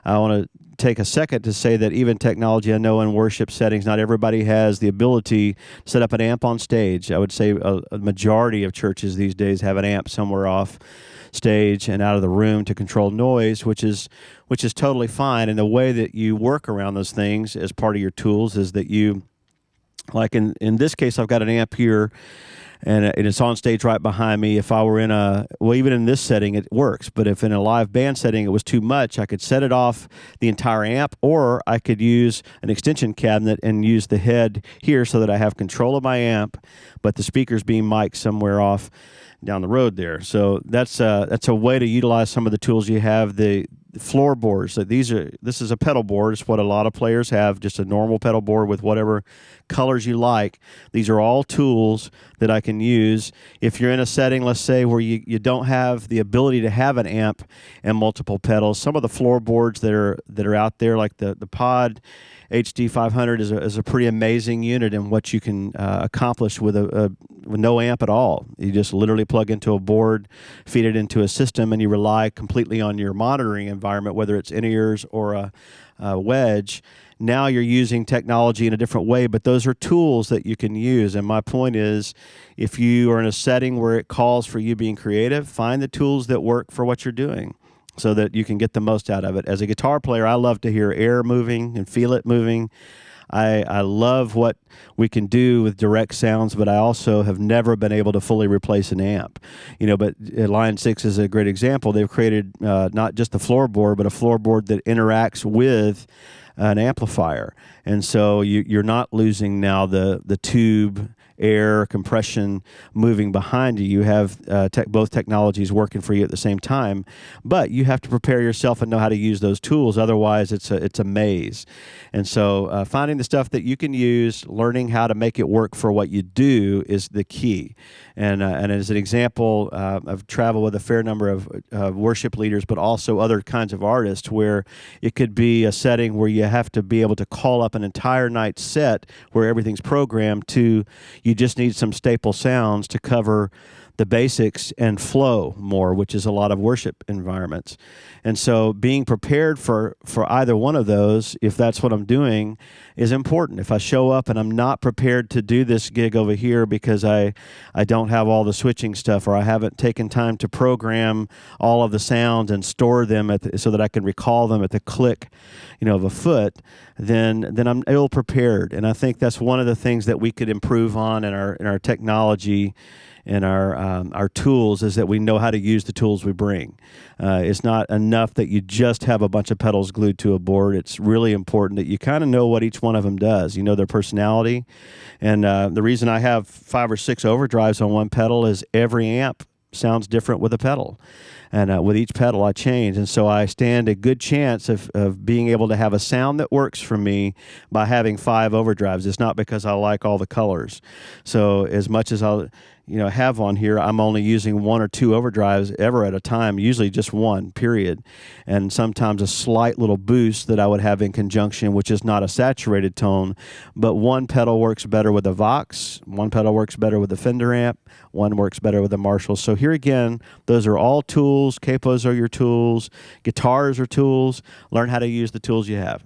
I want to take a second to say that even technology, I know in worship settings, not everybody has the ability to set up an amp on stage. I would say a majority of churches these days have an amp somewhere off stage and out of the room to control noise, which is totally fine. And the way that you work around those things as part of your tools is that you, like in this case, I've got an amp here, and it's on stage right behind me. If I were in even in this setting, it works. But if in a live band setting it was too much, I could set it off the entire amp, or I could use an extension cabinet and use the head here so that I have control of my amp, but the speaker's being mic'd somewhere off down the road there. So that's a way to utilize some of the tools you have. The floorboards. This is a pedal board. It's what a lot of players have, just a normal pedal board with whatever colors you like. These are all tools that I can use. If you're in a setting, let's say, where you don't have the ability to have an amp and multiple pedals, some of the floorboards that are out there, like the Pod HD 500 is a pretty amazing unit in what you can accomplish with no amp at all. You just literally plug into a board, feed it into a system, and you rely completely on your monitoring environment, whether it's in-ears or a wedge. Now you're using technology in a different way, but those are tools that you can use. And my point is, if you are in a setting where it calls for you being creative, find the tools that work for what you're doing, so that you can get the most out of it. As a guitar player, I love to hear air moving and feel it moving. I love what we can do with direct sounds, but I also have never been able to fully replace an amp. But Line 6 is a great example. They've created not just a floorboard, but a floorboard that interacts with an amplifier. And so you're not losing now the tube air compression moving behind you. You have both technologies working for you at the same time, but you have to prepare yourself and know how to use those tools. Otherwise, it's a maze. And so finding the stuff that you can use, learning how to make it work for what you do is the key. And as an example, I've traveled with a fair number of worship leaders, but also other kinds of artists, where it could be a setting where you have to be able to call up an entire night set where everything's programmed to, you just need some staple sounds to cover the basics and flow more, which is a lot of worship environments. And so being prepared for either one of those, if that's what I'm doing, is important. If I show up and I'm not prepared to do this gig over here because I don't have all the switching stuff, or I haven't taken time to program all of the sounds and store them so that I can recall them at the click, of a foot, then I'm ill prepared. And I think that's one of the things that we could improve on in our technology and our tools, is that we know how to use the tools we bring. It's not enough that you just have a bunch of pedals glued to a board. It's really important that you kind of know what each one of them does. You know their personality. And the reason I have 5 or 6 overdrives on one pedal is every amp sounds different with a pedal. And with each pedal, I change. And so I stand a good chance of being able to have a sound that works for me by having 5 overdrives. It's not because I like all the colors. So as much as I'll have on here, I'm only using 1 or 2 overdrives ever at a time, usually just one, period. And sometimes a slight little boost that I would have in conjunction, which is not a saturated tone, but one pedal works better with a Vox, one pedal works better with a Fender amp, one works better with a Marshall. So here again, those are all tools. Capos are your tools. Guitars are tools. Learn how to use the tools you have.